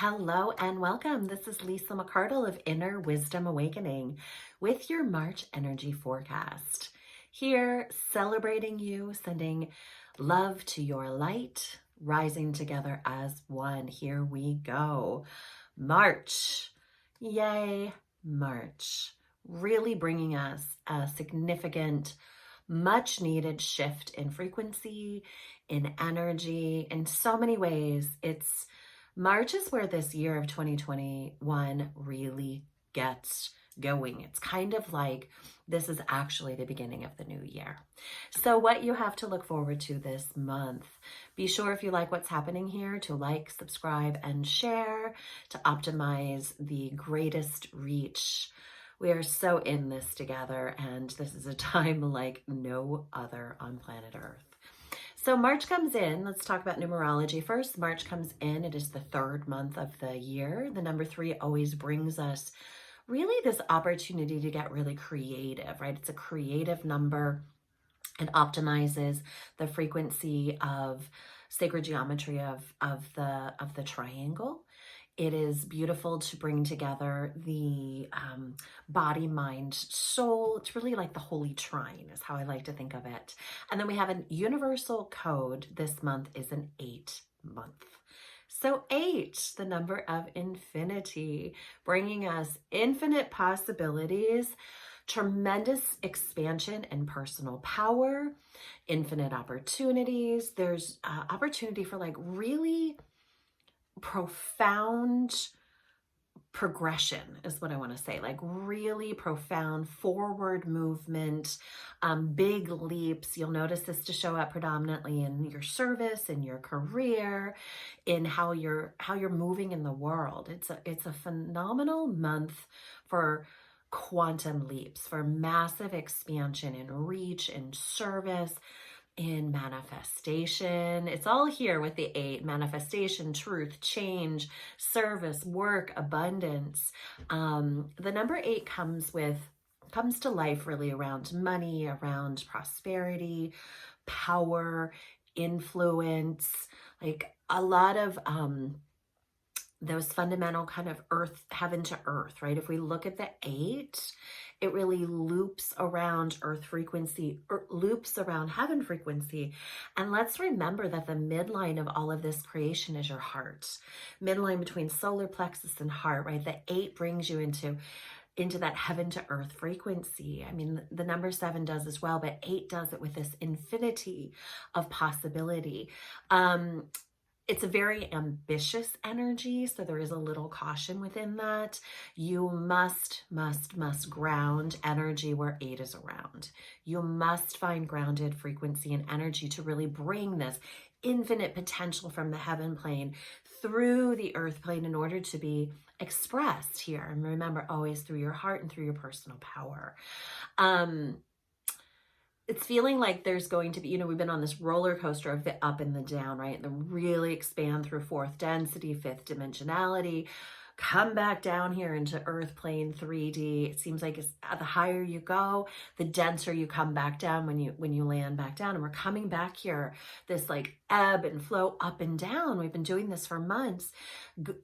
Hello and welcome. This is Lisa McCradle of Inner Wisdom Awakening with your March energy forecast. Here, celebrating you, sending love to your light, rising together as one. Here we go. March. Yay, March. Really bringing us a significant, much needed shift in frequency, in energy, in so many ways. March is where this year of 2021 really gets going. It's kind of like this is actually the beginning of the new year. So what you have to look forward to this month, be sure if you like what's happening here to like, subscribe, and share to optimize the greatest reach. We are so in this together, and this is a time like no other on planet Earth. So March comes in. Let's talk about numerology first. March comes in. It is the third month of the year. The number 3 always brings us really this opportunity to get really creative, right? It's a creative number. It optimizes the frequency of sacred geometry of the triangle. It is beautiful to bring together the body, mind, soul. It's really like the holy trine is how I like to think of it. And then we have a universal code. This month is an 8 month. So 8, the number of infinity, bringing us infinite possibilities, tremendous expansion in personal power, infinite opportunities. There's opportunity for like really profound progression is what I want to say, like really profound forward movement, big leaps. You'll notice this to show up predominantly in your service, in your career, in how you're moving in the world. It's a phenomenal month for quantum leaps, for massive expansion in reach, in service, in manifestation. It's all here with the 8: manifestation, truth, change, service, work, abundance. The number 8 comes to life really around money, around prosperity, power, influence, like a lot of those fundamental kind of earth, heaven to earth, right? If we look at the 8, it really loops around earth frequency, loops around heaven frequency. And let's remember that the midline of all of this creation is your heart. Midline between solar plexus and heart, right? The 8 brings you into that heaven to earth frequency. I mean, the number 7 does as well, but 8 does it with this infinity of possibility. It's a very ambitious energy, so there is a little caution within that. You must ground energy where 8 is around. You must find grounded frequency and energy to really bring this infinite potential from the heaven plane through the earth plane in order to be expressed here. And remember, always through your heart and through your personal power. It's feeling like there's going to be, we've been on this roller coaster of the up and the down, right? And then really expand through 4th density, 5th dimensionality, come back down here into earth plane 3D. It seems like the higher you go, the denser you come back down when you land back down. And we're coming back here, this like ebb and flow up and down. We've been doing this for months,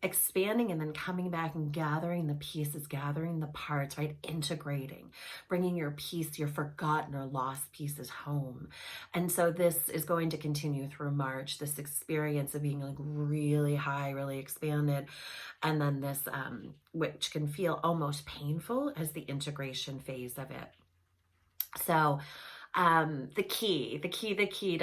expanding and then coming back and gathering the pieces, gathering the parts, right? Integrating, bringing your piece, your forgotten or lost pieces home. And so this is going to continue through March, this experience of being like really high, really expanded. And then this, which can feel almost painful as the integration phase of it. So the key to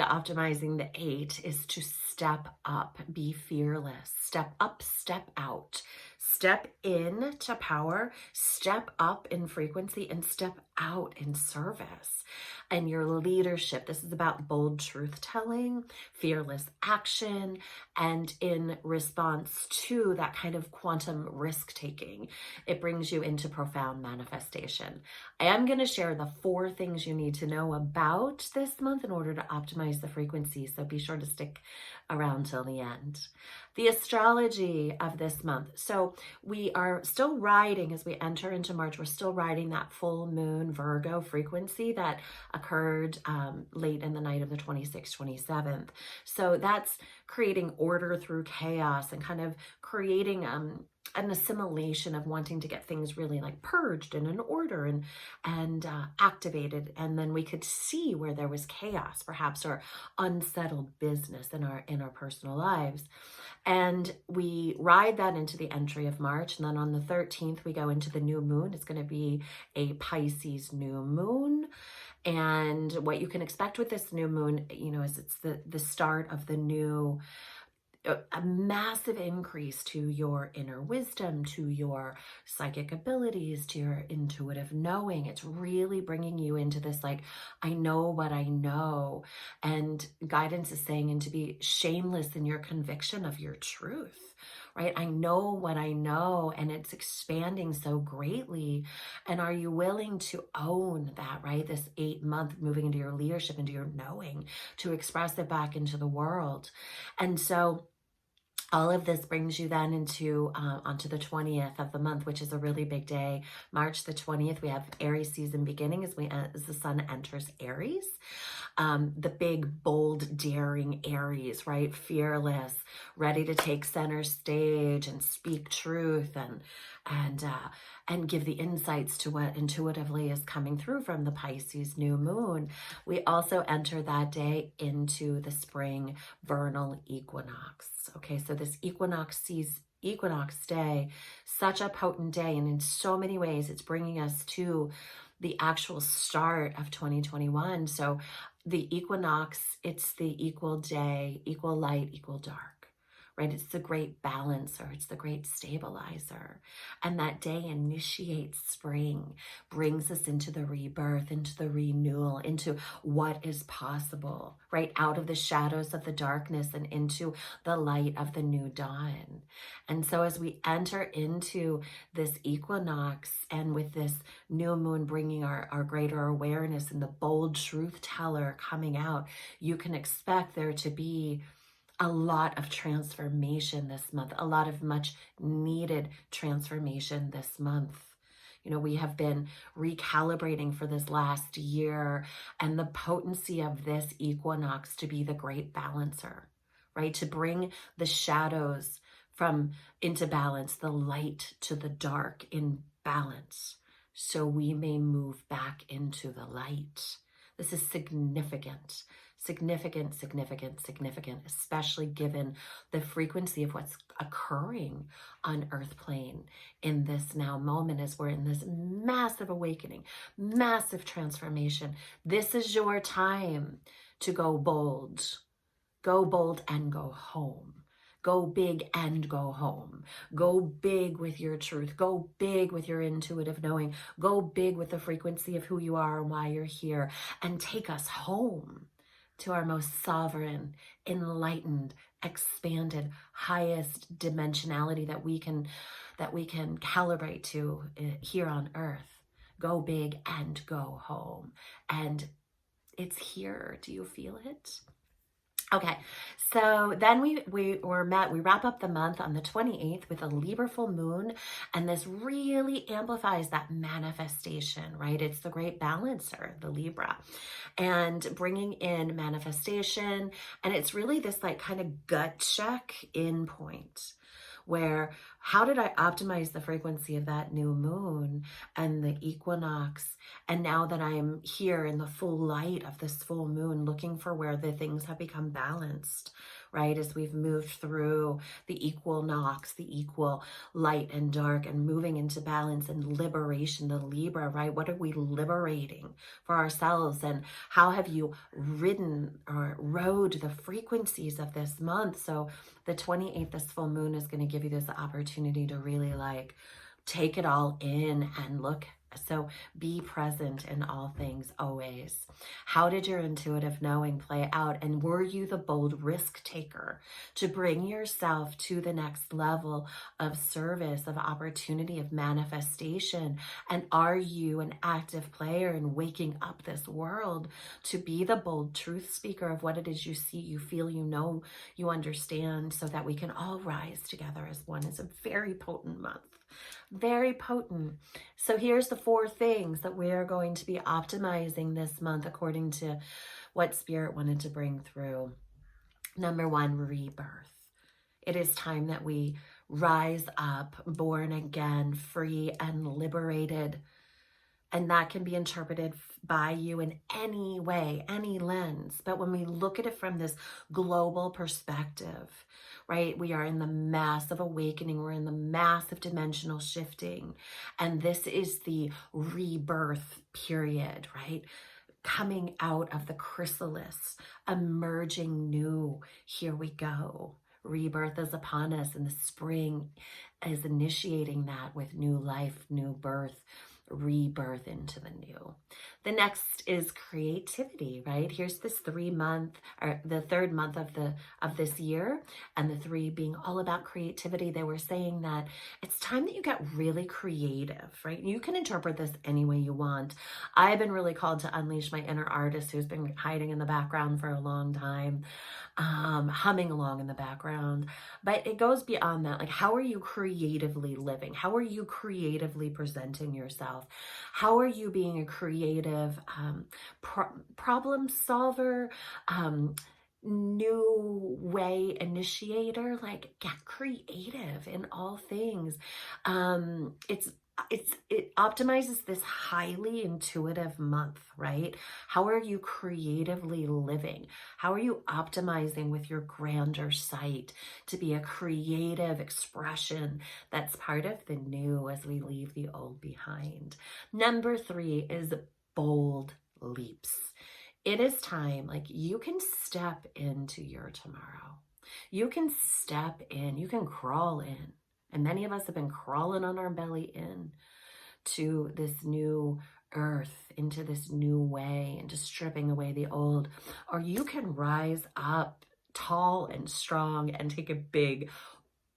optimizing the 8 is to step up, be fearless, step up, step out, step in to power, step up in frequency, and step out in service. And your leadership, this is about bold truth telling, fearless action, and in response to that kind of quantum risk taking, it brings you into profound manifestation. I am going to share the 4 things you need to know about this month in order to optimize the frequency, so be sure to stick around till the end. The astrology of this month. So we are still riding, as we enter into March, we're still riding that full moon moon Virgo frequency that occurred late in the night of the 26th, 27th. So that's creating order through chaos and kind of creating an assimilation of wanting to get things really like purged and in order and activated. And then we could see where there was chaos, perhaps, or unsettled business in our personal lives. And we ride that into the entry of March. And then on the 13th, we go into the new moon. It's going to be a Pisces new moon. And what you can expect with this new moon, is it's the start of the new, a massive increase to your inner wisdom, to your psychic abilities, to your intuitive knowing. It's really bringing you into this, like, I know what I know. And guidance is saying, and to be shameless in your conviction of your truth, right? I know what I know, and it's expanding so greatly. And are you willing to own that, right? This 8-month moving into your leadership, into your knowing, to express it back into the world. And so all of this brings you then into onto the 20th of the month, which is a really big day. March the 20th, we have Aries season beginning as the sun enters Aries. The big, bold, daring Aries, right? Fearless, ready to take center stage and speak truth and give the insights to what intuitively is coming through from the Pisces new moon. We also enter that day into the spring vernal equinox. Okay, so this equinox day, such a potent day, and in so many ways it's bringing us to the actual start of 2021. So the equinox, it's the equal day, equal light, equal dark, right? It's the great balancer. It's the great stabilizer. And that day initiates spring, brings us into the rebirth, into the renewal, into what is possible, right? Out of the shadows of the darkness and into the light of the new dawn. And so as we enter into this equinox, and with this new moon bringing our greater awareness and the bold truth teller coming out, you can expect there to be a lot of transformation this month, a lot of much needed transformation this month. We have been recalibrating for this last year, and the potency of this equinox to be the great balancer, right? To bring the shadows into balance, the light to the dark in balance, so we may move back into the light. This is significant, especially given the frequency of what's occurring on Earth plane in this now moment, as we're in this massive awakening, massive transformation. This is your time to go bold and go home. Go big and go home. Go big with your truth. Go big with your intuitive knowing. Go big with the frequency of who you are and why you're here. And take us home to our most sovereign, enlightened, expanded, highest dimensionality that we can calibrate to here on Earth. Go big and go home. And it's here. Do you feel it? Okay, so then we wrap up the month on the 28th with a Libra full moon, and this really amplifies that manifestation, right? It's the great balancer, the Libra, and bringing in manifestation, and it's really this like kind of gut check in point, where how did I optimize the frequency of that new moon and the equinox? And now that I'm here in the full light of this full moon, looking for where the things have become balanced, right? As we've moved through the equinox, the equal light and dark, and moving into balance and liberation, the Libra, right? What are we liberating for ourselves? And how have you ridden or rode the frequencies of this month? So the 28th, this full moon, is going to give you this opportunity to really like take it all in and look. So be present in all things always. How did your intuitive knowing play out? And were you the bold risk taker to bring yourself to the next level of service, of opportunity, of manifestation? And are you an active player in waking up this world to be the bold truth speaker of what it is you see, you feel, you know, you understand, so that we can all rise together as one? It's a very potent month. Very potent. So here's the 4 things that we are going to be optimizing this month according to what Spirit wanted to bring through. Number 1, rebirth. It is time that we rise up, born again, free and liberated. And that can be interpreted by you in any way, any lens. But when we look at it from this global perspective, right, we are in the massive awakening. We're in the massive dimensional shifting. And this is the rebirth period, right? Coming out of the chrysalis, emerging new. Here we go. Rebirth is upon us, and the spring is initiating that with new life, new birth, rebirth into the new. The next is creativity, right? Here's this 3-month, or the 3rd month of this year, and the 3 being all about creativity. They were saying that it's time that you get really creative, right? You can interpret this any way you want. I've been really called to unleash my inner artist who's been hiding in the background for a long time, humming along in the background. But it goes beyond that. Like, how are you creatively living? How are you creatively presenting yourself? How are you being a creative problem solver, new way initiator? Like, get creative in all things. It optimizes this highly intuitive month, right? How are you creatively living? How are you optimizing with your grander sight to be a creative expression that's part of the new as we leave the old behind? Number 3 is bold leaps. It is time, like, you can step into your tomorrow. You can step in, you can crawl in. And many of us have been crawling on our belly in to this new earth, into this new way, into stripping away the old. Or you can rise up tall and strong and take a big,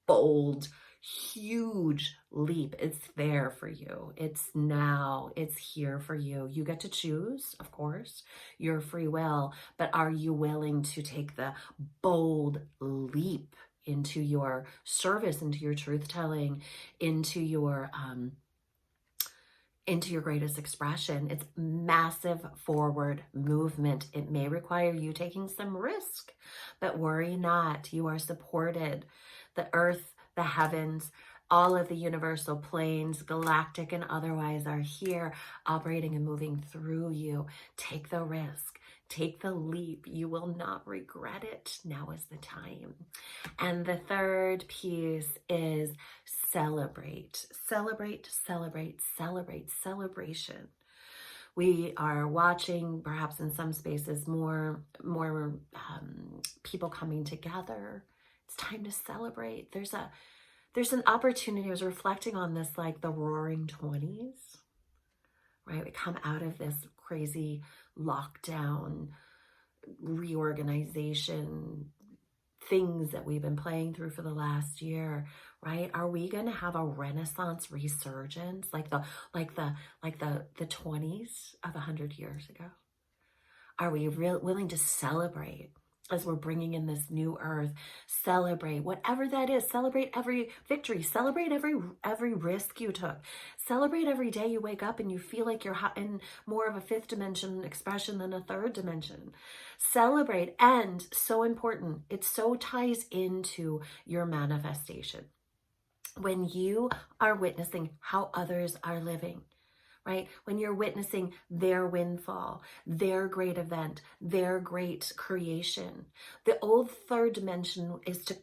bold, huge leap. It's there for you. It's now. It's here for you. You get to choose, of course, your free will, but are you willing to take the bold leap into your service, into your truth telling, into your greatest expression? It's massive forward movement. It may require you taking some risk, but worry not. You are supported. The earth, the heavens, all of the universal planes, galactic and otherwise, are here operating and moving through you. Take the risk. Take the leap. You will not regret it. Now is the time. And the 3rd piece is celebrate. Celebrate, celebrate, celebrate, celebration. We are watching, perhaps in some spaces, more people coming together. It's time to celebrate. There's an opportunity. I was reflecting on this, like the roaring 20s, right? We come out of this crazy lockdown, reorganization, things that we've been playing through for the last year, right? Are we going to have a Renaissance resurgence like the 20s of 100 years ago? Are we willing to celebrate as we're bringing in this new earth? Celebrate whatever that is. Celebrate every victory. Celebrate every risk you took. Celebrate every day you wake up and you feel like you're in more of a 5th dimension expression than a 3rd dimension. Celebrate. And so important, it so ties into your manifestation. When you are witnessing how others are living, right? When you're witnessing their windfall, their great event, their great creation. The old 3rd dimension is to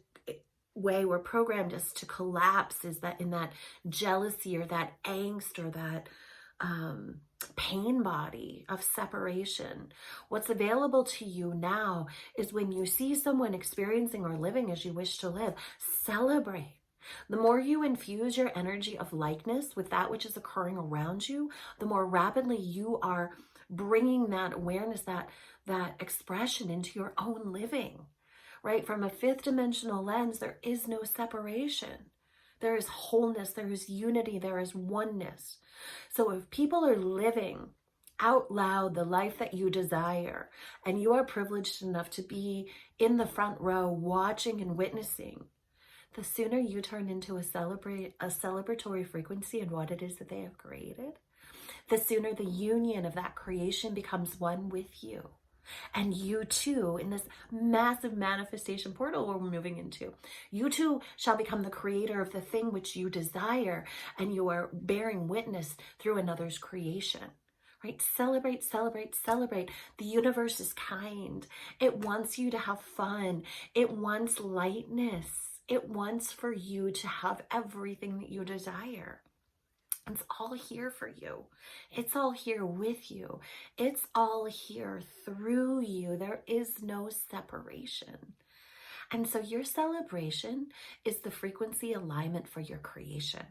way we're programmed is to collapse, is that in that jealousy or that angst or that pain body of separation. What's available to you now is when you see someone experiencing or living as you wish to live, celebrate. The more you infuse your energy of likeness with that which is occurring around you, the more rapidly you are bringing that awareness, that expression into your own living, right? From a 5th dimensional lens, there is no separation. There is wholeness, there is unity, there is oneness. So if people are living out loud the life that you desire, and you are privileged enough to be in the front row watching and witnessing, the sooner you turn into a celebratory frequency in what it is that they have created, the sooner the union of that creation becomes one with you. And you too, in this massive manifestation portal we're moving into, you too shall become the creator of the thing which you desire, and you are bearing witness through another's creation. Right? Celebrate, celebrate, celebrate. The universe is kind. It wants you to have fun. It wants lightness. It wants for you to have everything that you desire. It's all here for you. It's all here with you. It's all here through you. There is no separation. And so your celebration is the frequency alignment for your creation.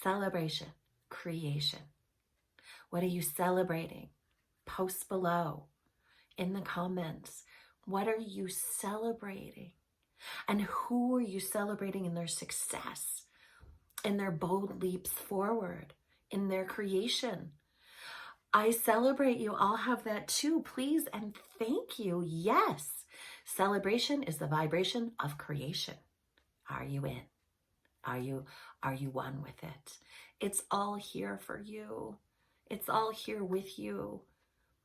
Celebration, creation. What are you celebrating? Post below in the comments. What are you celebrating? And who are you celebrating in their success, in their bold leaps forward, in their creation? I celebrate you. I'll have that too, please and thank you. Yes, celebration is the vibration of creation. Are you in? Are you one with it? It's all here for you. It's all here with you.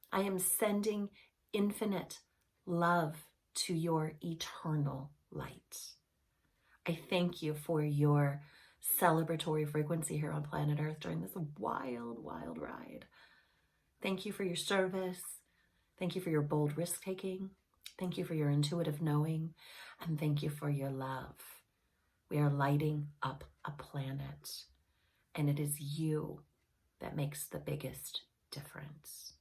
I am sending infinite love to your eternal light. I thank you for your celebratory frequency here on planet Earth during this wild, wild ride. Thank you for your service. Thank you for your bold risk-taking. Thank you for your intuitive knowing. And thank you for your love. We are lighting up a planet, and it is you that makes the biggest difference.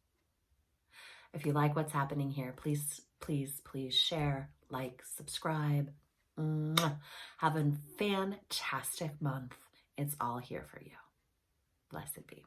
If you like what's happening here, please, please, please share, like, subscribe. Have a fantastic month. It's all here for you. Blessed be.